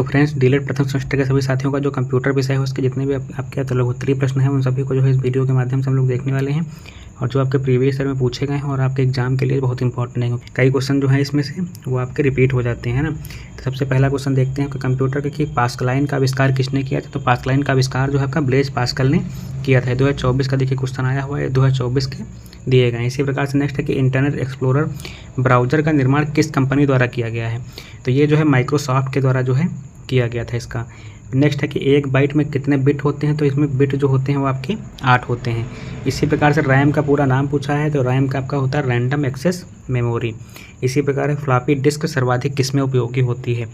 तो friends DElEd प्रथम semester के सभी साथियों का जो कंप्यूटर विषय है उसके जितने भी आपके तो लघुत्तरीय प्रश्न हैं उन सभी को जो है इस वीडियो के माध्यम से हम लोग देखने वाले हैं, और जो आपके प्रीवियस ईयर में पूछे गए हैं और आपके एग्जाम के लिए बहुत इंपॉर्टेंट है। कई क्वेश्चन जो है इसमें से वो आपके रिपीट हो जाते हैं ना। तो सबसे पहला क्वेश्चन देखते हैं कि कंप्यूटर के पास्कल का आविष्कार किसने किया था। तो पास्कल का आविष्कार जो है आपका ब्लेज पास्कल ने किया था। 2024 का देखिए क्वेश्चन आया हुआ है, 2024 के दिए गए। इसी प्रकार से नेक्स्ट है कि इंटरनेट एक्सप्लोरर ब्राउज़र का निर्माण किस कंपनी द्वारा किया गया है। तो ये जो है माइक्रोसॉफ्ट के द्वारा जो है किया गया था इसका। नेक्स्ट है कि एक बाइट में कितने बिट होते हैं। तो इसमें बिट जो होते हैं वो आपके 8 होते हैं। इसी प्रकार से रैम का पूरा नाम पूछा है, तो रैम का आपका होता है रैंडम एक्सेस मेमोरी। इसी प्रकार फ्लॉपी डिस्क सर्वाधिक किसमें उपयोगी होती है।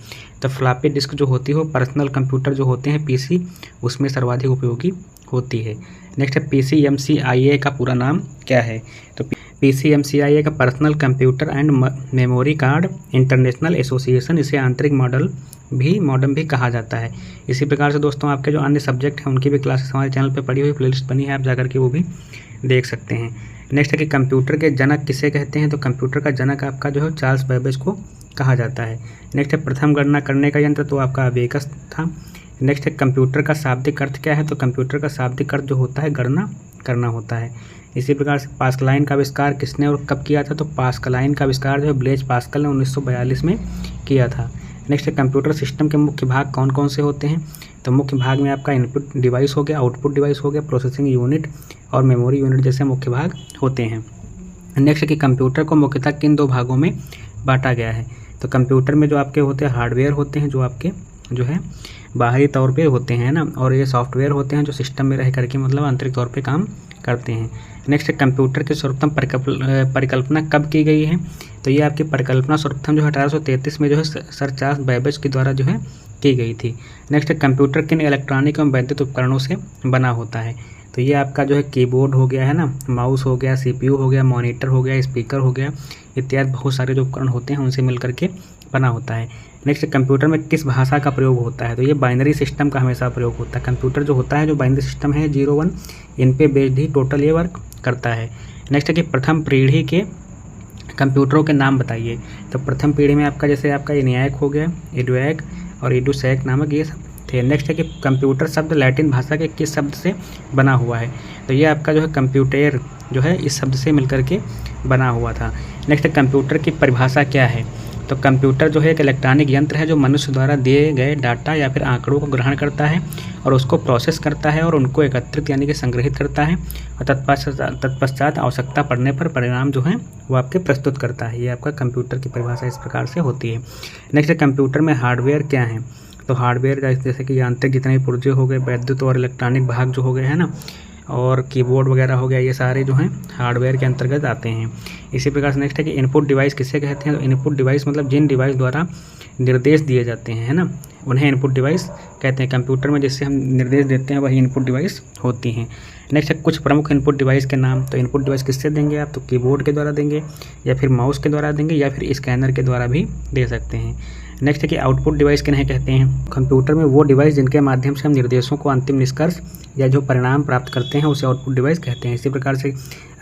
तो फ्लॉपी डिस्क जो होती है वो पर्सनल कंप्यूटर जो होते हैं पीसी उसमें सर्वाधिक उपयोगी होती है। नेक्स्ट है PCMCIA का पूरा नाम क्या है। तो PCMCIA का personal computer and memory card international association, इसे आंतरिक मॉडम भी कहा जाता है। इसी प्रकार से दोस्तों आपके जो अन्य सब्जेक्ट हैं उनकी भी क्लासेस हमारे चैनल पे पड़ी हुई प्लेलिस्ट बनी है, आप जाकर के वो भी देख सकते हैं। नेक्स्ट है कि कंप्यूटर के जनक किसे कहते हैं। तो कंप्यूटर का जनक आपका जो है चार्ल्स बेबेज को कहा जाता है। नेक्स्ट है प्रथम गणना करने का यंत्र, तो आपका अबेकस था। नेक्स्ट है कंप्यूटर का शाब्दिक अर्थ क्या है। तो कंप्यूटर का शाब्दिक अर्थ जो होता है गणना करना होता है। इसी प्रकार से पास्कल का आविष्कार किसने और कब किया था। तो पास्कल का आविष्कार जो है ब्लेज पास्कल ने 1942 में किया था। नेक्स्ट है कंप्यूटर सिस्टम के मुख्य भाग कौन कौन से होते हैं। तो मुख्य भाग में आपका इनपुट डिवाइस हो गया, आउटपुट डिवाइस हो गया, प्रोसेसिंग यूनिट और मेमोरी यूनिट जैसे मुख्य भाग होते हैं। नेक्स्ट है कि कंप्यूटर को मुख्यतः किन 2 भागों में बांटा गया है। तो कंप्यूटर में जो आपके होते हैं हार्डवेयर होते हैं जो आपके जो है बाहरी तौर पे होते हैं ना, और ये सॉफ्टवेयर होते हैं जो सिस्टम में रह करके मतलब आंतरिक तौर पे काम करते हैं। नेक्स्ट कंप्यूटर की सर्वप्रथम परिकल्पना कब की गई है। तो ये आपकी परिकल्पना सर्वप्रथम जो है 1833 में जो है सर चार्ल्स बेबेज के द्वारा जो है की गई थी। नेक्स्ट कंप्यूटर किन इलेक्ट्रॉनिक एवं वैद्युत उपकरणों से बना होता है। तो ये आपका जो है कीबोर्ड हो गया है ना, माउस हो गया, CPU हो गया, मॉनिटर हो गया, स्पीकर हो गया, इत्यादि बहुत सारे जो उपकरण होते हैं उनसे मिल करके बना होता है। नेक्स्ट कंप्यूटर में किस भाषा का प्रयोग होता है। तो ये बाइनरी सिस्टम का हमेशा प्रयोग होता है। कंप्यूटर जो होता है जो बाइनरी सिस्टम है 0-1 इन पे बेस्ड ही टोटल ये वर्क करता है। नेक्स्ट है कि प्रथम पीढ़ी के कंप्यूटरों के नाम बताइए। तो प्रथम पीढ़ी में आपका जैसे आपका ENIAC हो गया, EDUAC और EDUSAC नामक ये सब थे। नेक्स्ट है कि कंप्यूटर शब्द लैटिन भाषा के किस शब्द से बना हुआ है। तो ये आपका जो है कंप्यूटर जो है इस शब्द से मिलकर के बना हुआ था। नेक्स्ट कंप्यूटर की परिभाषा क्या है। तो कंप्यूटर जो है एक इलेक्ट्रॉनिक यंत्र है जो मनुष्य द्वारा दिए गए डाटा या फिर आंकड़ों को ग्रहण करता है और उसको प्रोसेस करता है और उनको एकत्रित यानी कि संग्रहित करता है और तत्पश्चात आवश्यकता पड़ने पर परिणाम जो है वो आपके प्रस्तुत करता है। ये आपका कंप्यूटर की परिभाषा इस प्रकार से होती है। नेक्स्ट कंप्यूटर में हार्डवेयर क्या है। तो हार्डवेयर का जैसे कि यांत्रिक जितने पुर्जे हो गए, वैद्युत और इलेक्ट्रॉनिक भाग जो हो गए हैं ना, और कीबोर्ड वगैरह हो गया, ये सारे जो हैं हार्डवेयर के अंतर्गत आते हैं। इसी प्रकार से नेक्स्ट है कि इनपुट डिवाइस किसे कहते हैं। तो इनपुट डिवाइस मतलब जिन डिवाइस द्वारा निर्देश दिए जाते हैं है ना, उन्हें इनपुट डिवाइस कहते हैं। कंप्यूटर में जिससे हम निर्देश देते हैं वही इनपुट डिवाइस होती हैं। नेक्स्ट है कुछ प्रमुख इनपुट डिवाइस के नाम। तो इनपुट डिवाइस किससे देंगे आप। तो कीबोर्ड के द्वारा देंगे या फिर माउस के द्वारा देंगे या फिर स्कैनर के द्वारा भी दे सकते हैं। नेक्स्ट है कि आउटपुट डिवाइस किन्हें कहते हैं। कंप्यूटर में वो डिवाइस जिनके माध्यम से हम निर्देशों को अंतिम निष्कर्ष या जो परिणाम प्राप्त करते हैं उसे आउटपुट डिवाइस कहते हैं। इसी प्रकार से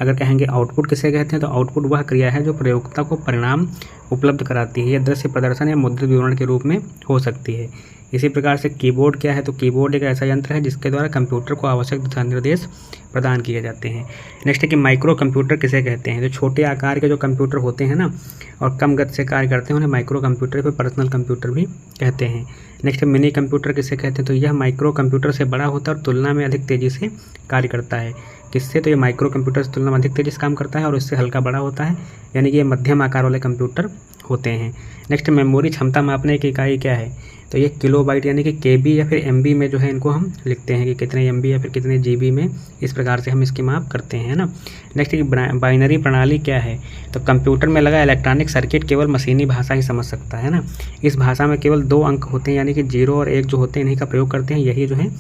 अगर कहेंगे आउटपुट किसे कहते हैं। तो आउटपुट वह क्रिया है जो प्रयोक्ता को परिणाम उपलब्ध कराती है। यह दृश्य प्रदर्शन या मुद्रित विवरण के रूप में हो सकती है। इसी प्रकार से कीबोर्ड क्या है। तो कीबोर्ड एक ऐसा यंत्र है जिसके द्वारा कंप्यूटर को आवश्यक दिशा निर्देश प्रदान किए जाते हैं। नेक्स्ट है कि माइक्रो कंप्यूटर किसे कहते हैं। जो छोटे आकार के जो कंप्यूटर होते हैं ना और कम गति से कार्य करते हैं उन्हें माइक्रो कंप्यूटर फिर पर्सनल कंप्यूटर भी कहते हैं। नेक्स्ट मिनी कंप्यूटर किसे कहते हैं। तो यह माइक्रो कंप्यूटर से बड़ा होता है और तुलना में अधिक तेज़ी से कार्य करता है। किससे। तो ये माइक्रो कंप्यूटर से तुलना में अधिक तेज़ी से काम करता है और इससे हल्का बड़ा होता है, यानी कि ये मध्यम आकार वाले कंप्यूटर होते हैं। नेक्स्ट मेमोरी क्षमता मापने की इकाई क्या है। तो ये किलोबाइट यानी कि KB या फिर MB में जो है इनको हम लिखते हैं कि कितने MB या फिर कितने GB में, इस प्रकार से हम इसकी माप करते हैं ना। नेक्स्ट बाइनरी प्रणाली क्या है। तो कंप्यूटर में लगा इलेक्ट्रॉनिक सर्किट केवल मशीनी भाषा ही समझ सकता है ना। इस भाषा में केवल 2 अंक होते हैं यानी कि 0 और 1 जो होते हैं इन्हीं का प्रयोग करते हैं, यही जो है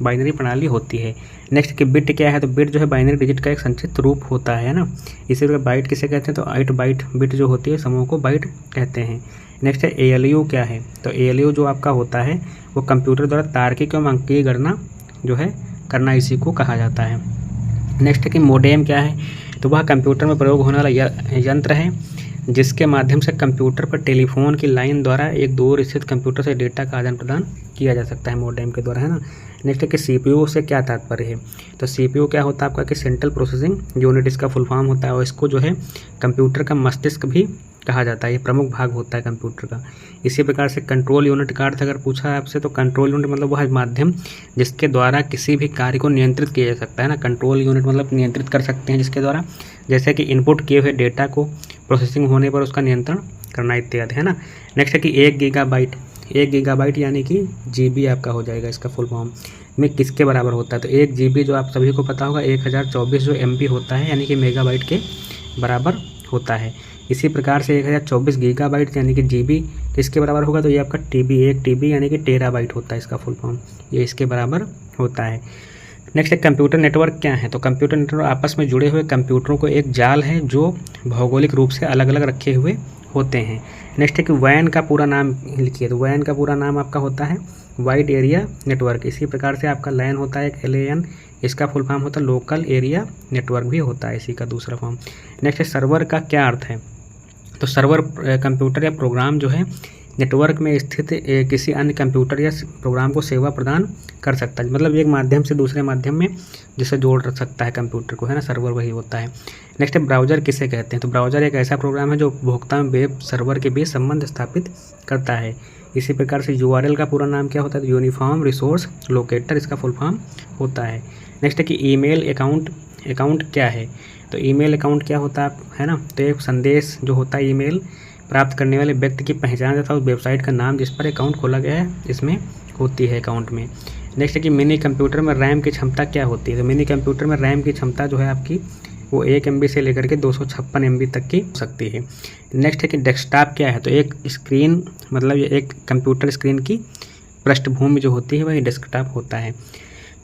बाइनरी प्रणाली होती है। नेक्स्ट कि बिट क्या है। तो बिट जो है बाइनरी डिजिट का एक संक्षिप्त रूप होता है ना। इसी प्रकार बाइट किसे कहते हैं। तो 8 बाइट बिट जो होती है समूह को बाइट कहते हैं। नेक्स्ट है ALU क्या है। तो ALU जो आपका होता है वो कंप्यूटर द्वारा तार्किक एवं अंकीय गणना जो है करना, इसी को कहा जाता है। नेक्स्ट है कि मोडेम क्या है। तो वह कंप्यूटर में प्रयोग होने वाला यंत्र है जिसके माध्यम से कंप्यूटर पर टेलीफोन की लाइन द्वारा एक दूर स्थित कंप्यूटर से डेटा का आदान प्रदान किया जा सकता है मॉडेम के द्वारा, है ना। नेक्स्ट है कि सीपीयू से क्या तात्पर्य है। तो सीपीयू क्या होता है आपका कि सेंट्रल प्रोसेसिंग यूनिट इसका फुल फॉर्म होता है, और इसको जो है कंप्यूटर का मस्तिष्क भी कहा जाता है, ये प्रमुख भाग होता है कंप्यूटर का। इसी प्रकार से कंट्रोल यूनिट का अर्थ अगर पूछा है आपसे, तो कंट्रोल यूनिट मतलब वह माध्यम जिसके द्वारा किसी भी कार्य को नियंत्रित किया जा सकता है ना। कंट्रोल यूनिट मतलब नियंत्रित कर सकते हैं जिसके द्वारा, जैसे कि इनपुट किए हुए डेटा को प्रोसेसिंग होने पर उसका नियंत्रण करना इत्यादि, है ना। नेक्स्ट है कि 1 गीगाबाइट यानी कि जीबी आपका हो जाएगा, इसका फुल फॉर्म में किसके बराबर होता है। तो 1 जीबी जो आप सभी को पता होगा 1024 जो एमबी होता है, यानी कि मेगाबाइट के बराबर होता है। इसी प्रकार से 1024 गीगाबाइट यानी कि जीबी किसके बराबर होगा, तो ये आपका टीबी, 1 टीबी यानी कि टेराबाइट होता है इसका फुल फॉर्म, ये इसके बराबर होता है। नेक्स्ट है कंप्यूटर नेटवर्क क्या है। तो कंप्यूटर नेटवर्क आपस में जुड़े हुए कंप्यूटरों को एक जाल है जो भौगोलिक रूप से अलग अलग रखे हुए होते हैं। नेक्स्ट है कि वैन का पूरा नाम लिखिए। तो वैन का पूरा नाम आपका होता है वाइड एरिया नेटवर्क। इसी प्रकार से आपका लैन होता है एक LAN, इसका फुल फॉर्म होता है लोकल एरिया नेटवर्क भी होता है इसी का दूसरा फॉर्म। नेक्स्ट है सर्वर का क्या अर्थ है। तो सर्वर कंप्यूटर या प्रोग्राम जो है नेटवर्क में स्थित किसी अन्य कंप्यूटर या प्रोग्राम को सेवा प्रदान कर सकता है, मतलब एक माध्यम से दूसरे माध्यम में जिसे जोड़ सकता है कंप्यूटर को, है ना, सर्वर वही होता है। नेक्स्ट है ब्राउज़र किसे कहते हैं। तो ब्राउज़र एक ऐसा प्रोग्राम है जो उपभोक्ता में वेब सर्वर के बीच संबंध स्थापित करता है। इसी प्रकार से URL का पूरा नाम क्या होता है, तो यूनिफॉर्म रिसोर्स लोकेटर इसका फुल फॉर्म होता है। नेक्स्ट है कि ईमेल अकाउंट क्या है। तो ईमेल अकाउंट क्या होता है ना, तो एक संदेश जो होता है ईमेल प्राप्त करने वाले व्यक्ति की पहचान तथा उस वेबसाइट का नाम जिस पर अकाउंट खोला गया है इसमें होती है अकाउंट में। नेक्स्ट है कि मिनी कंप्यूटर में रैम की क्षमता क्या होती है। तो मिनी कंप्यूटर में रैम की क्षमता जो है आपकी वो 1 MB से लेकर के 256 MB तक की हो सकती है। नेक्स्ट है कि डेस्कटॉप क्या है। तो एक स्क्रीन मतलब ये एक कंप्यूटर स्क्रीन की पृष्ठभूमि जो होती है वही डेस्कटॉप होता है।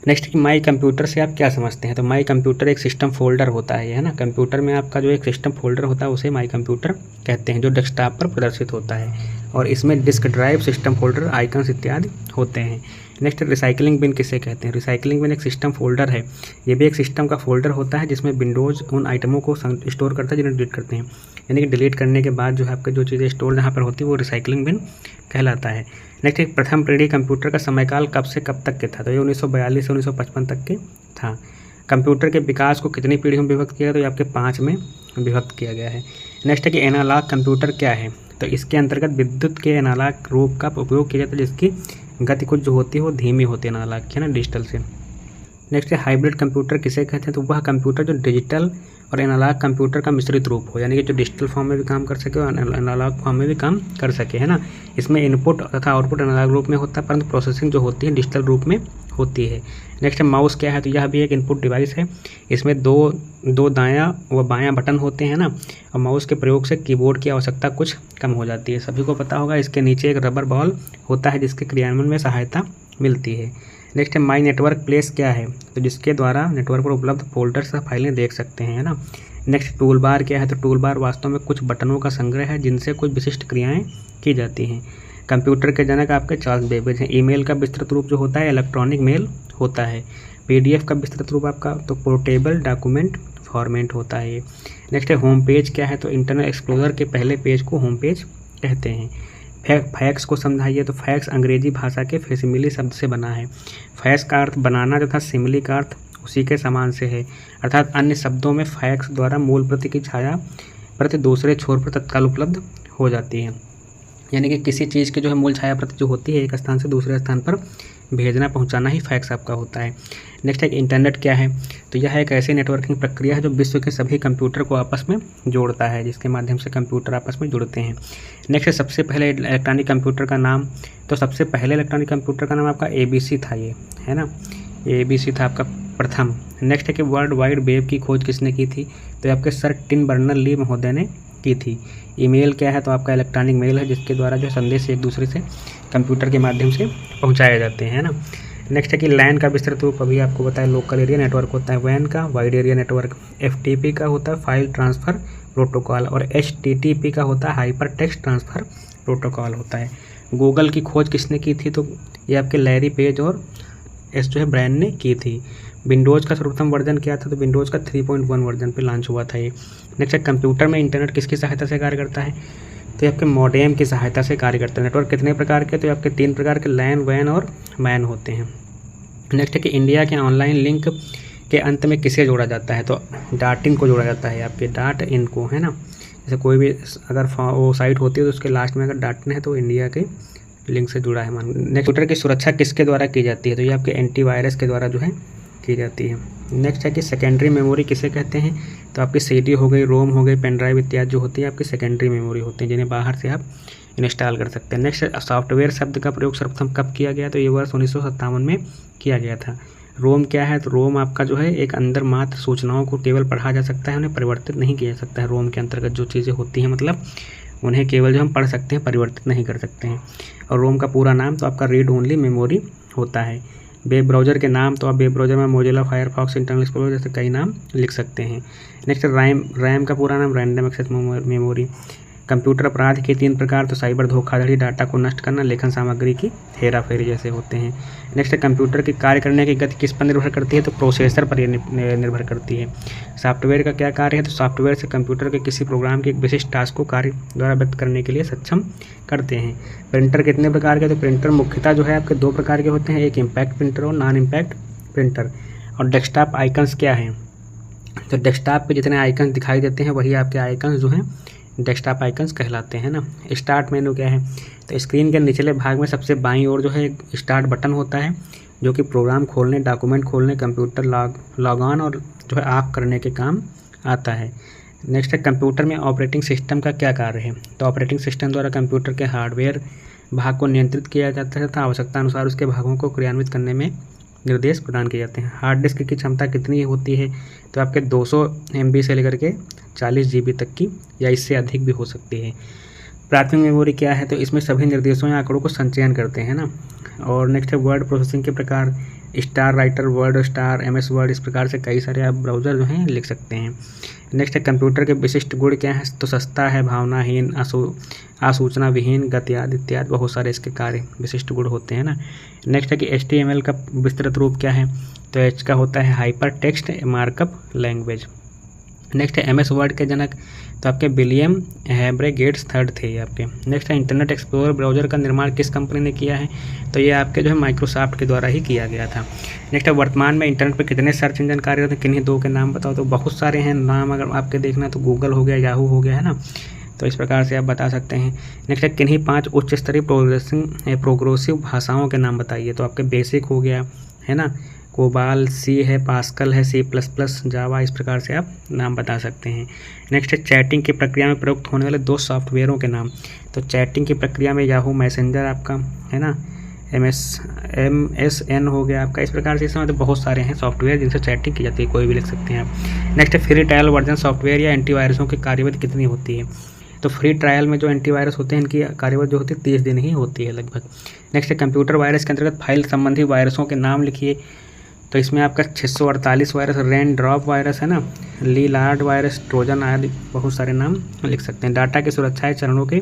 नेक्स्ट कि माई कंप्यूटर से आप क्या समझते हैं। तो माई कंप्यूटर एक सिस्टम फोल्डर होता है ना, कंप्यूटर में आपका जो एक सिस्टम फोल्डर होता है उसे माई कंप्यूटर कहते हैं, जो डेस्कटॉप पर प्रदर्शित होता है, और इसमें disk drive, system folder, icons इत्यादि होते हैं। नेक्स्ट रिसाइकलिंग बिन किसे कहते हैं। रिसाइकलिंग बिन एक सिस्टम फोल्डर है, ये भी एक सिस्टम का फोल्डर होता है जिसमें विंडोज़ उन आइटमों को स्टोर करता है जिन्हें डिलीट करते हैं, यानी कि डिलीट करने के बाद जो है आपके जो चीज़ें स्टोर जहाँ पर होती है वो रिसाइकलिंग बिन कहलाता है। नेक्स्ट एक प्रथम पीढ़ी कंप्यूटर का समयकाल कब से कब तक के था। तो ये 1942 से 1955 तक के था। कंप्यूटर के विकास को कितनी पीढ़ियों में विभक्त किया गया, तो ये आपके 5 में विभक्त किया गया है। नेक्स्ट है कि एनालॉग कंप्यूटर क्या है। तो इसके अंतर्गत विद्युत के एनालॉग रूप का उपयोग किया जाता है जिसकी गति कुछ जो होती है वो धीमी होती है एनालॉग की, है ना, डिजिटल से। नेक्स्ट है हाइब्रिड कंप्यूटर किसे कहते हैं। तो वह कंप्यूटर जो डिजिटल और एनालॉग कंप्यूटर का मिश्रित रूप हो, यानी कि जो डिजिटल फॉर्म में भी काम कर सके और एनालॉग फॉर्म में भी काम कर सके, है ना। इसमें इनपुट तथा आउटपुट एनालॉग रूप में होता है परंतु प्रोसेसिंग जो होती है डिजिटल रूप में होती है। नेक्स्ट है माउस क्या है। तो यह भी एक इनपुट डिवाइस है, इसमें दो दायां व बायां बटन होते हैं ना, और माउस के प्रयोग से कीबोर्ड की आवश्यकता कुछ कम हो जाती है, सभी को पता होगा। इसके नीचे एक रबर बॉल होता है जिसके क्रियान्वयन में सहायता मिलती है। नेक्स्ट है माई नेटवर्क प्लेस क्या है। तो जिसके द्वारा नेटवर्क पर उपलब्ध फोल्डर्स या फाइलें देख सकते हैं, है ना। नेक्स्ट टूल बार क्या है। तो टूल बार वास्तव में कुछ बटनों का संग्रह है जिनसे कुछ विशिष्ट क्रियाएं की जाती हैं। कंप्यूटर के जनक आपके चार्ल्स बेबेज हैं। ईमेल का विस्तृत रूप जो होता है इलेक्ट्रॉनिक मेल होता है। PDF का विस्तृत रूप आपका तो पोर्टेबल डॉक्यूमेंट फॉर्मेट होता है ये। नेक्स्ट है होम पेज क्या है। तो इंटरनेट एक्सप्लोरर के पहले पेज को होम पेज कहते हैं। फैक्स को समझाइए। तो फैक्स अंग्रेजी भाषा के फैसिमिली शब्द से बना है। फैक्स का अर्थ बनाना तथा सिमिली का अर्थ उसी के समान से है, अर्थात अन्य शब्दों में फैक्स द्वारा मूल प्रति की छाया प्रति दूसरे छोर पर तत्काल उपलब्ध हो जाती है, यानी कि किसी चीज़ की जो है मूल छाया प्रति जो होती है एक स्थान से दूसरे स्थान पर भेजना पहुंचाना ही फैक्स आपका होता है। नेक्स्ट है इंटरनेट क्या है। तो यह एक ऐसी नेटवर्किंग प्रक्रिया है जो विश्व के सभी कंप्यूटर को आपस में जोड़ता है, जिसके माध्यम से कंप्यूटर आपस में जुड़ते हैं। नेक्स्ट है सबसे पहले इलेक्ट्रॉनिक कंप्यूटर का नाम। तो सबसे पहले इलेक्ट्रॉनिक कंप्यूटर का नाम आपका ABC था, ये है ना, ABC था आपका प्रथम। नेक्स्ट है कि वर्ल्ड वाइड वेब की खोज किसने की थी। तो आपके सर टिम बर्नर ली महोदय ने की थी। ईमेल क्या है। तो आपका इलेक्ट्रॉनिक मेल है जिसके द्वारा जो संदेश एक दूसरे से कंप्यूटर के माध्यम से पहुंचाए जाते हैं ना। नेक्स्ट है कि लैन का विस्तृत रूप अभी आपको बताया लोकल एरिया नेटवर्क होता है। वैन का वाइड एरिया नेटवर्क। FTP का होता है फाइल ट्रांसफ़र प्रोटोकॉल, और HTTP का होता है हाइपर टेक्स्ट ट्रांसफ़र प्रोटोकॉल होता है। गूगल की खोज किसने की थी। तो ये आपके लैरी पेज और जो है ब्रायन ने की थी। विंडोज़ का सर्वप्रथम वर्जन क्या था, तो विंडोज़ का 3.1 वर्जन पे लॉन्च हुआ था ये। नेक्स्ट है कंप्यूटर में इंटरनेट किसकी सहायता से कार्य करता है, तो ये आपके मॉडेम की सहायता से कार्य करता है। नेटवर्क कितने प्रकार के, तो ये आपके 3 प्रकार के लैन, वैन और मैन होते हैं। नेक्स्ट है कि इंडिया के ऑनलाइन लिंक के अंत में किसे जोड़ा जाता है, तो डॉट इन को जोड़ा जाता है, आपके डॉट इन को, है ना। जैसे कोई भी अगर वो साइट होती है तो उसके लास्ट में अगर डॉट इन है तो इंडिया के लिंक से जुड़ा है मान। नेक्स्ट, कंप्यूटर की सुरक्षा किसके द्वारा की जाती है, तो ये आपके एंटीवायरस के द्वारा जो है की जाती है। नेक्स्ट है कि सेकेंडरी मेमोरी किसे कहते हैं, तो आपकी CD हो गई, रोम हो गई, पेन ड्राइव इत्यादि जो होती है आपकी सेकेंडरी मेमोरी होती है, जिन्हें बाहर से आप इंस्टॉल कर सकते हैं। नेक्स्ट, सॉफ्टवेयर शब्द का प्रयोग सर्वप्रथम कब किया गया, तो ये वर्ष 1957 में किया गया था। रोम क्या है, तो रोम आपका जो है एक अंदर मात्र सूचनाओं को केवल पढ़ा जा सकता है, उन्हें परिवर्तित नहीं किया जा सकता है। रोम के अंतर्गत जो चीज़ें होती हैं मतलब उन्हें केवल जो हम पढ़ सकते हैं, परिवर्तित नहीं कर सकते हैं। और रोम का पूरा नाम तो आपका रीड ओनली मेमोरी होता है। वेब ब्राउज़र के नाम, तो आप वेब ब्राउज़र में मोजिला फायरफॉक्स, इंटरनल एक्सप्लोरर जैसे कई नाम लिख सकते हैं। नेक्स्ट, रैम का पूरा नाम रैंडम एक्सेस मेमोरी। कंप्यूटर अपराध के 3 प्रकार, तो साइबर धोखाधड़ी, डाटा को नष्ट करना, लेखन सामग्री की हेराफेरी जैसे होते हैं। नेक्स्ट, कंप्यूटर की कार्य करने की गति किस पर निर्भर करती है, तो प्रोसेसर पर निर्भर करती है। सॉफ्टवेयर का क्या कार्य है, तो सॉफ्टवेयर से कंप्यूटर के किसी प्रोग्राम के एक विशिष्ट टास्क को कार्य द्वारा व्यक्त करने के लिए सक्षम करते हैं। प्रिंटर कितने प्रकार के, तो प्रिंटर मुख्यतः जो है आपके 2 प्रकार के होते हैं, एक इम्पैक्ट प्रिंटर और नॉन इम्पैक्ट प्रिंटर। और डेस्कटॉप आइकन्स क्या हैं, तो डेस्कटॉप पे जितने आइकन्स दिखाई देते हैं वही आपके आइकन्स जो हैं डेस्कटॉप आइकन्स कहलाते हैं ना। स्टार्ट मेनू क्या है, तो स्क्रीन के निचले भाग में सबसे बाईं ओर जो है एक स्टार्ट बटन होता है, जो कि प्रोग्राम खोलने, डॉक्यूमेंट खोलने, कंप्यूटर लॉग ऑन और जो है ऑफ करने के काम आता है। नेक्स्ट है कंप्यूटर में ऑपरेटिंग सिस्टम का क्या कार्य है, तो ऑपरेटिंग सिस्टम द्वारा कंप्यूटर के हार्डवेयर भाग को नियंत्रित किया जाता है तथा आवश्यकता अनुसार उसके भागों को क्रियान्वित करने में निर्देश प्रदान किए जाते हैं। हार्ड डिस्क की क्षमता कितनी होती है, तो आपके 200 MB से लेकर के 40 GB तक की या इससे अधिक भी हो सकती है। प्राथमिक मेमोरी क्या है, तो इसमें सभी निर्देशों या आंकड़ों को संचयन करते हैं ना। और नेक्स्ट है वर्ड प्रोसेसिंग के प्रकार, star writer, word star, MS word, इस प्रकार से कई सारे आप ब्राउज़र जो हैं लिख सकते हैं। नेक्स्ट है कंप्यूटर के विशिष्ट गुण क्या है, तो सस्ता है, भावनाहीन, आसूचना विहीन, गत्याद इत्यादि बहुत सारे इसके कार्य विशिष्ट गुण होते हैं ना। नेक्स्ट है कि HTML का विस्तृत रूप क्या है, तो H का होता है hyper text markup language. Next है MS वर्ड के जनक, तो आपके विलियम हैब्रे गेट्स III थे ये आपके। नेक्स्ट है इंटरनेट एक्सप्लोरर ब्राउज़र का निर्माण किस कंपनी ने किया है, तो ये आपके जो है माइक्रोसॉफ्ट के द्वारा ही किया गया था। नेक्स्ट है वर्तमान में इंटरनेट पर कितने सर्च इंजन कार्यरत हैं, किन्हीं 2 के नाम बताओ, तो बहुत सारे हैं नाम, अगर आपके देखना तो गूगल हो गया, याहू हो गया, है ना, तो इस प्रकार से आप बता सकते हैं। नेक्स्ट है किन्हीं 5 उच्च स्तरीय प्रोग्रेसिव भाषाओं के नाम बताइए, तो आपके बेसिक हो गया, है ना, कोबाल, C है, पास्कल है, C++, जावा, इस प्रकार से आप नाम बता सकते हैं। नेक्स्ट है चैटिंग की प्रक्रिया में प्रयुक्त होने वाले 2 सॉफ्टवेयरों के नाम, तो चैटिंग की प्रक्रिया में याहू मैसेंजर आपका, है ना, MSN हो गया आपका। इस प्रकार से इसमें तो बहुत सारे हैं सॉफ्टवेयर जिनसे चैटिंग की जाती है, कोई भी लिख सकते हैं आप। नेक्स्ट है फ्री ट्रायल वर्जन सॉफ्टवेयर या एंटीवायरसों की कार्यवधि कितनी होती है, तो फ्री ट्रायल में जो एंटीवायरस होते हैं इनकी कार्यवधि जो होती है 30 दिन ही होती है लगभग। नेक्स्ट है कंप्यूटर वायरस के अंतर्गत फाइल संबंधी वायरसों के नाम लिखिए, तो इसमें आपका 648 वायरस, रेन ड्रॉप वायरस, है ना, लीलार्ड वायरस, ट्रोजन आदि बहुत सारे नाम लिख सकते हैं। डाटा की सुरक्षा चरणों के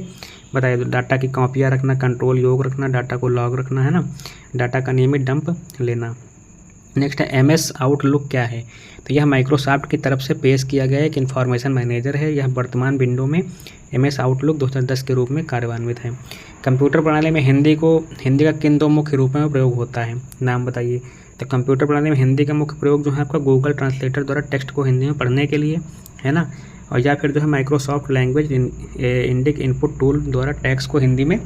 बताइए, तो डाटा की कॉपियाँ रखना, कंट्रोल योग रखना, डाटा को लॉग रखना, है ना, डाटा का नियमित डंप लेना। नेक्स्ट है MS आउटलुक क्या है, तो यह माइक्रोसॉफ्ट की तरफ से पेश किया गया एक इन्फॉर्मेशन मैनेजर है। यह वर्तमान विंडो में MS आउटलुक 2010 के रूप में कार्यान्वित है। कंप्यूटर प्रणाली में हिंदी का किन 2 मुख्य रूपों में प्रयोग होता है, नाम बताइए, तो कंप्यूटर प्रणाली में हिंदी का मुख्य प्रयोग जो है आपका गूगल ट्रांसलेटर द्वारा टेक्स्ट को हिंदी में पढ़ने के लिए, है ना, और या फिर जो है Microsoft language Indic input tool द्वारा टेक्स्ट को हिंदी में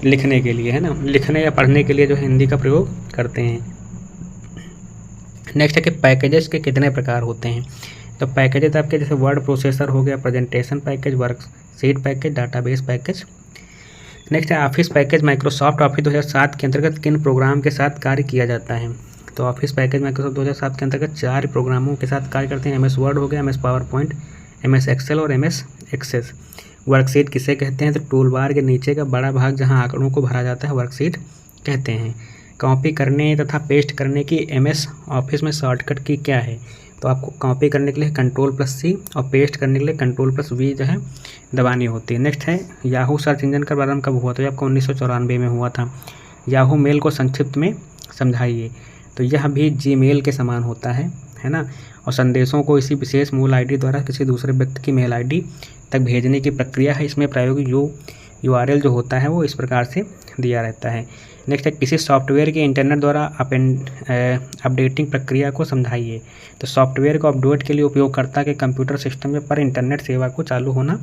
लिखने के लिए, है ना, लिखने या पढ़ने के लिए जो हिंदी का प्रयोग करते हैं। नेक्स्ट है कि पैकेजेस के कितने प्रकार होते हैं, तो पैकेजेस आपके जैसे वर्ड प्रोसेसर हो गया, presentation package, worksheet package, database package. Next है ऑफिस पैकेज। माइक्रोसॉफ्ट ऑफिस 2007 के अंतर्गत किन प्रोग्राम के साथ कार्य किया जाता है, तो ऑफिस पैकेज माइक्रोसॉफ्ट 2007 के अंतर्गत 4 प्रोग्रामों के साथ कार्य करते हैं। MS वर्ड हो गया, MS पावरपॉइंट, MS एक्सेल और MS एक्सेस। वर्कशीट किसे कहते हैं, तो टूल बार के नीचे का बड़ा भाग जहां आंकड़ों को भरा जाता है वर्कशीट कहते हैं। कॉपी करने तथा पेस्ट करने की MS ऑफिस में शॉर्टकट की क्या है, तो आपको कॉपी करने के लिए Ctrl+C और पेस्ट करने के लिए Ctrl+V जो है दबानी होती है। नेक्स्ट है याहू सर्च इंजन का प्रारंभ कब हुआ, तो ये आपको 1994 में हुआ था। याहू मेल को संक्षिप्त में समझाइए, तो यह भी जीमेल के समान होता है ना। और संदेशों को इसी विशेष मूल आईडी द्वारा किसी दूसरे व्यक्ति की मेल आईडी तक भेजने की प्रक्रिया है। इसमें प्रायोगिक यूआरएल जो होता है वो इस प्रकार से दिया रहता है। नेक्स्ट है किसी सॉफ्टवेयर के इंटरनेट द्वारा अपडेटिंग प्रक्रिया को समझाइए। तो सॉफ्टवेयर को अपडेट के लिए उपयोगकर्ता के कंप्यूटर सिस्टम में पर इंटरनेट सेवा को चालू होना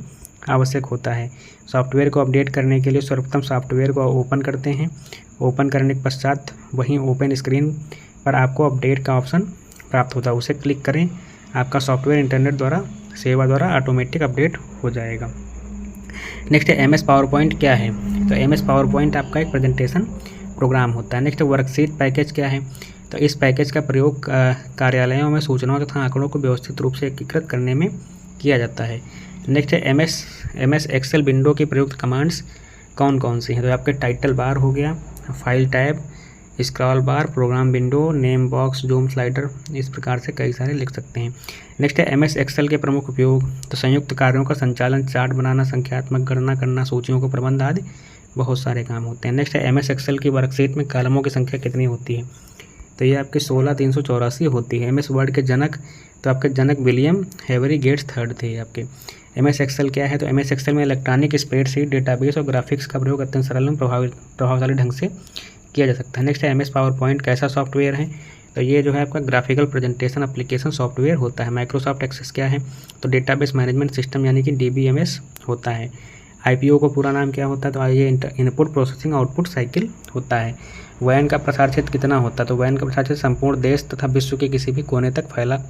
आवश्यक होता है। सॉफ्टवेयर को अपडेट करने के लिए सर्वप्रथम सॉफ्टवेयर को ओपन करते हैं। ओपन करने के पश्चात वहीं ओपन स्क्रीन पर आपको अपडेट का ऑप्शन प्राप्त होता है, उसे क्लिक करें। आपका सॉफ्टवेयर इंटरनेट द्वारा सेवा द्वारा ऑटोमेटिक अपडेट हो जाएगा। नेक्स्ट है MS पावरपॉइंट क्या है। तो MS पावरपॉइंट आपका एक प्रेजेंटेशन प्रोग्राम होता है। नेक्स्ट वर्कशीट पैकेज क्या है। तो इस पैकेज का प्रयोग कार्यालयों में सूचनाओं तथा आंकड़ों को व्यवस्थित रूप से एकीकृत करने में किया जाता है। नेक्स्ट है MS एक्सेल विंडो की प्रयुक्त कमांड्स कौन कौन सी हैं। तो आपके टाइटल बार हो गया, file tab, scroll bar, program window, name box, zoom slider, इस प्रकार से कई सारे लिख सकते हैं। नेक्स्ट है MS एक्सेल के प्रमुख उपयोग। तो संयुक्त कार्यों का संचालन, चार्ट बनाना, संख्यात्मक गणना करना, सूचियों को प्रबंध आदि बहुत सारे काम होते हैं। नेक्स्ट है MS एक्सेल की वर्कशीट में कॉलमों की संख्या कितनी होती है। तो ये आपके 16,384 होती है। MS वर्ड के जनक, तो आपके जनक विलियम हेवरी गेट्स थर्ड थे आपके। MS एक्सेल क्या है। तो MS एक्सेल में इलेक्ट्रॉनिक स्प्रेडशीट, डेटाबेस और ग्राफिक्स का प्रयोग अत्यंत सरल एवं प्रभावशाली ढंग से किया जा सकता है। नेक्स्ट है MS पावरपॉइंट कैसा सॉफ्टवेयर है। तो ये जो है आपका ग्राफिकल प्रेजेंटेशन एप्लीकेशन सॉफ्टवेयर होता है। माइक्रोसॉफ्ट एक्सेस क्या है। तो डेटाबेस मैनेजमेंट सिस्टम यानी कि DBMS होता है। IPO को पूरा नाम क्या होता है। तो ये इनपुट प्रोसेसिंग आउटपुट साइकिल होता है। WAN का प्रसार क्षेत्र कितना होता है। तो WAN का प्रसार क्षेत्र संपूर्ण देश तथा विश्व के किसी भी कोने तक फैला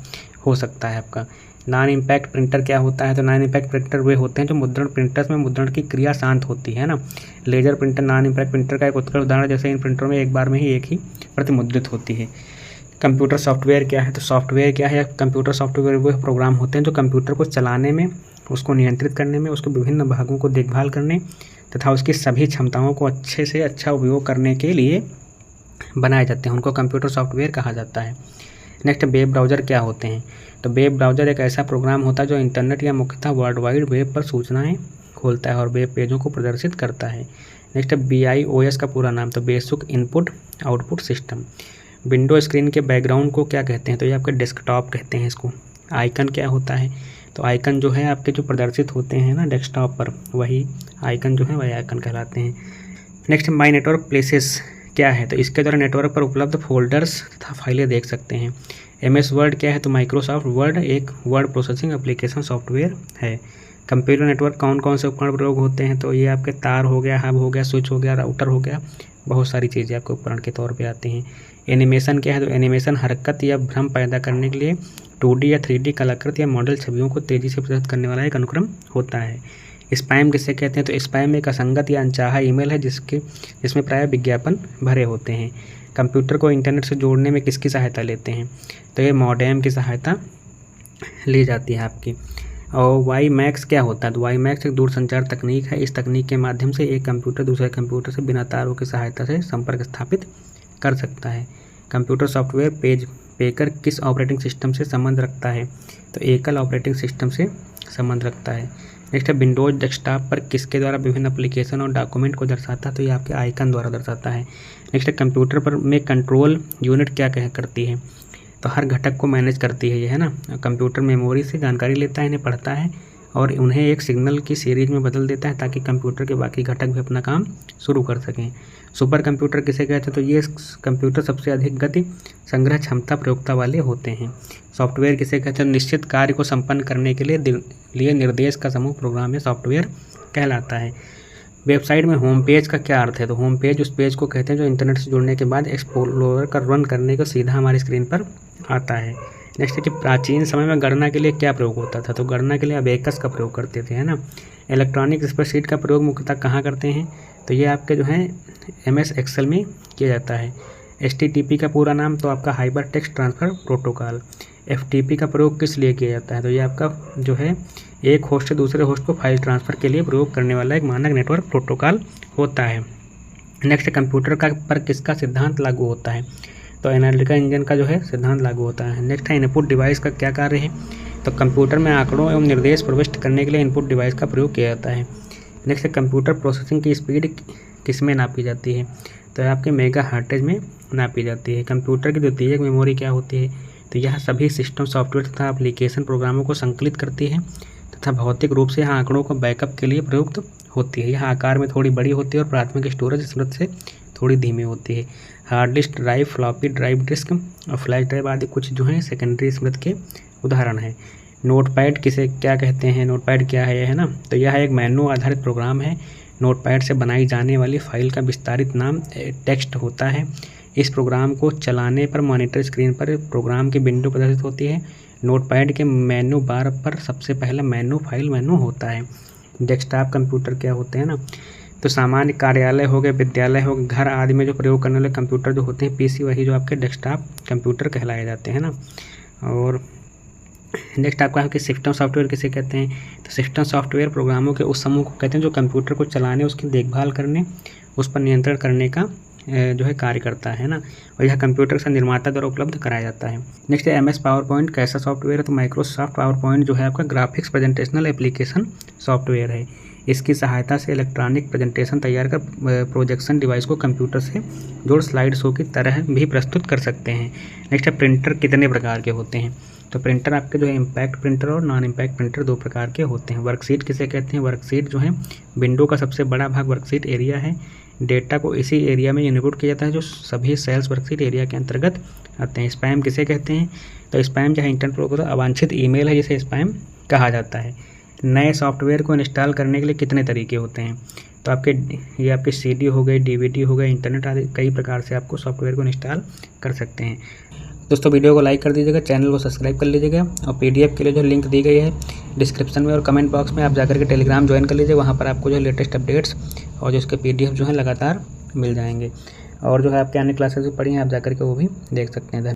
हो सकता है आपका। नॉन इम्पैक्ट प्रिंटर क्या होता है। तो नॉन इम्पैक्ट प्रिंटर वे होते हैं जो मुद्रण प्रिंटर्स में मुद्रण की क्रिया शांत होती है ना। Laser printer non impact printer का एक उत्कृष्ट उदाहरण, जैसे इन प्रिंटरों में एक बार में ही एक ही प्रति मुद्रित होती है। कंप्यूटर सॉफ्टवेयर क्या है। तो सॉफ्टवेयर क्या है। कंप्यूटर सॉफ्टवेयर वो प्रोग्राम होते हैं जो कंप्यूटर को चलाने में, उसको नियंत्रित करने में, उसके विभिन्न भागों को देखभाल करने तथा उसकी सभी क्षमताओं को अच्छे से अच्छा उपयोग करने के लिए बनाए जाते हैं, उनको कंप्यूटर सॉफ्टवेयर कहा जाता है। नेक्स्ट वेब ब्राउज़र क्या होते हैं। तो वेब ब्राउज़र एक ऐसा प्रोग्राम होता है जो इंटरनेट या मुख्यतः वर्ल्ड वाइड वेब पर सूचनाएं खोलता है और वेब पेजों को प्रदर्शित करता है। नेक्स्ट BIOS का पूरा नाम। तो basic input output system. Window screen के बैकग्राउंड को क्या कहते हैं। तो ये आपके डेस्कटॉप कहते हैं इसको। आइकन क्या होता है। तो आइकन जो है आपके जो प्रदर्शित होते हैं ना डेस्कटॉप पर, वही आइकन जो है वही आइकन कहलाते हैं। नेक्स्ट माई नेटवर्क प्लेसेस क्या है। तो इसके द्वारा नेटवर्क पर उपलब्ध फोल्डर्स तथा फाइलें देख सकते हैं। MS वर्ड क्या है। तो माइक्रोसॉफ्ट वर्ड एक वर्ड प्रोसेसिंग एप्लीकेशन सॉफ्टवेयर है। कंप्यूटर नेटवर्क कौन कौन से उपकरण प्रयोग होते हैं। तो ये आपके तार हो गया, हब हो गया, स्विच हो गया, राउटर हो गया, बहुत सारी चीज़ें आपके उपकरण के तौर पे आती हैं। एनिमेशन क्या है। तो एनिमेशन हरकत या भ्रम पैदा करने के लिए 2D या 3D कलाकृति या मॉडल छवियों को तेज़ी से प्रदर्शित करने वाला एक अनुक्रम होता है। स्पैम किसे कहते हैं। तो स्पैम एक असंगत या अनचाहा ईमेल है जिसमें प्रायः विज्ञापन भरे होते हैं। कंप्यूटर को इंटरनेट से जोड़ने में किसकी सहायता लेते हैं। तो ये मॉडेम की सहायता ली जाती है आपकी। और WiMAX क्या होता है। तो WiMAX एक दूरसंचार तकनीक है। इस तकनीक के माध्यम से एक कंप्यूटर दूसरे कंप्यूटर से बिना तारों की सहायता से संपर्क स्थापित कर सकता है। कंप्यूटर सॉफ्टवेयर पेकर किस ऑपरेटिंग सिस्टम से संबंध रखता है। तो एकल ऑपरेटिंग सिस्टम से संबंध रखता है। नेक्स्ट है विंडोज डेस्कटॉप पर किसके द्वारा विभिन्न एप्लीकेशन और डॉक्यूमेंट को दर्शाता है। तो ये आपके आइकन द्वारा दर्शाता है। नेक्स्ट है कंप्यूटर पर में कंट्रोल यूनिट क्या करती है। तो हर घटक को मैनेज करती है ये, है ना। कंप्यूटर मेमोरी से जानकारी लेता है, इन्हें पढ़ता है और उन्हें एक सिग्नल की सीरीज में बदल देता है ताकि कंप्यूटर के बाकी घटक भी अपना काम शुरू कर सकें। सुपर कंप्यूटर किसे कहते हैं। तो ये कंप्यूटर सबसे अधिक गति संग्रह क्षमता प्रयोगता वाले होते हैं। सॉफ्टवेयर किसे कहते हैं। निश्चित कार्य को संपन्न करने के लिए निर्देश का समूह प्रोग्राम या सॉफ्टवेयर कहलाता है। वेबसाइट में होम पेज का क्या अर्थ है। तो होम पेज उस पेज को कहते हैं जो इंटरनेट से जुड़ने के बाद एक्सप्लोरर का रन करने को सीधा हमारी स्क्रीन पर आता है। नेक्स्ट है कि प्राचीन समय में गणना के लिए क्या प्रयोग होता था। तो गणना के लिए अबेकस का प्रयोग करते थे, है ना। इलेक्ट्रॉनिक स्प्रेडशीट का प्रयोग मुख्यतः कहाँ करते हैं। तो ये आपके जो है MS एक्सेल में किया जाता है। HTTP का पूरा नाम। तो आपका hyper text transfer protocol. FTP का प्रयोग किस लिए किया जाता है। तो ये आपका जो है एक होस्ट से दूसरे होस्ट को फाइल ट्रांसफ़र के लिए प्रयोग करने वाला एक मानक नेटवर्क प्रोटोकॉल होता है। नेक्स्ट कंप्यूटर का पर किसका सिद्धांत लागू होता है। तो एनालिटिकल इंजन का जो है सिद्धांत लागू होता है। नेक्स्ट है इनपुट डिवाइस का क्या कार्य है। तो कंप्यूटर में आंकड़ों एवं निर्देश प्रविष्ट करने के लिए इनपुट डिवाइस का प्रयोग किया जाता है। नेक्स्ट है कंप्यूटर प्रोसेसिंग की स्पीड किस में नापी जाती है। तो आपके मेगा हर्ट्ज में नापी जाती है। कंप्यूटर की द्वितीयक मेमोरी क्या होती है? तो यह सभी सिस्टम सॉफ्टवेयर तथा एप्लीकेशन प्रोग्रामों को संकलित करती है तथा भौतिक रूप से यह आंकड़ों को बैकअप के लिए प्रयुक्त होती है। यह आकार में थोड़ी बड़ी होती है और प्राथमिक स्टोरेज स्मृति से थोड़ी धीमी होती है। Hard disk drive, floppy drive disk और फ्लैश ड्राइव आदि कुछ जो हैं सेकेंडरी स्मृति के उदाहरण हैं। नोटपैड किसे क्या कहते हैं? नोटपैड क्या है? है ना, तो यह एक मेनू आधारित प्रोग्राम है। नोटपैड से बनाई जाने वाली फाइल का विस्तारित नाम टेक्स्ट होता है। इस प्रोग्राम को चलाने पर मॉनिटर स्क्रीन पर प्रोग्राम की विंडो प्रदर्शित होती है। नोटपैड के मेनू बार पर सबसे पहला मेनू फाइल मेनू होता है। डेस्कटॉप कंप्यूटर क्या होते हैं ना, तो सामान्य कार्यालय हो गए, विद्यालय हो गए, घर आदि में जो प्रयोग करने वाले कंप्यूटर जो होते हैं पीसी, वही जो आपके डेस्कटॉप कंप्यूटर कहलाए जाते हैं ना। और नेक्स्ट आपका है कि सिस्टम सॉफ्टवेयर किसे कहते हैं? तो सिस्टम सॉफ्टवेयर प्रोग्रामों के उस समूह को कहते हैं जो कंप्यूटर को चलाने, उसकी देखभाल करने, उस पर नियंत्रण करने का जो है कार्य करता है ना, और यह कंप्यूटर से निर्माता द्वारा उपलब्ध कराया जाता है। नेक्स्ट है MS पावर पॉइंट कैसा सॉफ्टवेयर है? तो माइक्रोसॉफ्ट पावर पॉइंट जो है आपका ग्राफिक्स प्रेजेंटेशनल एप्लीकेशन सॉफ्टवेयर है। इसकी सहायता से इलेक्ट्रॉनिक प्रेजेंटेशन तैयार कर प्रोजेक्शन डिवाइस को कंप्यूटर से जोड़ स्लाइड शो की तरह भी प्रस्तुत कर सकते हैं। नेक्स्ट है प्रिंटर कितने प्रकार के होते हैं? तो प्रिंटर आपके जो है इम्पैक्ट प्रिंटर और नॉन इम्पैक्ट प्रिंटर दो प्रकार के होते हैं। वर्कशीट किसे कहते हैं? वर्कशीट जो है विंडो का सबसे बड़ा भाग वर्कशीट एरिया है। डेटा को इसी एरिया में इनपुट किया जाता है जो सभी सेल्स वर्कशीट एरिया के अंतर्गत आते हैं। स्पैम किसे कहते हैं? तो स्पैम जो है इंटरनेट पर अवांछित ईमेल है जिसे स्पैम कहा जाता है। नए सॉफ्टवेयर को इंस्टॉल करने के लिए कितने तरीके होते हैं? तो ये आपके CD हो गए, DVD हो गए, इंटरनेट आदि कई प्रकार से आपको सॉफ्टवेयर को इंस्टॉल कर सकते हैं। दोस्तों वीडियो को लाइक कर दीजिएगा, चैनल को सब्सक्राइब कर लीजिएगा और PDF के लिए जो लिंक दी गई है डिस्क्रिप्शन में और कमेंट बॉक्स में, आप जाकर के टेलीग्राम ज्वाइन कर लीजिए। वहाँ पर आपको जो है लेटेस्ट अपडेट्स और जो उसके PDF जो है लगातार मिल जाएंगे। और जो है आपके अन्य क्लासेस भी पढ़ी हैं, आप जाकर के वो भी देख सकते हैं।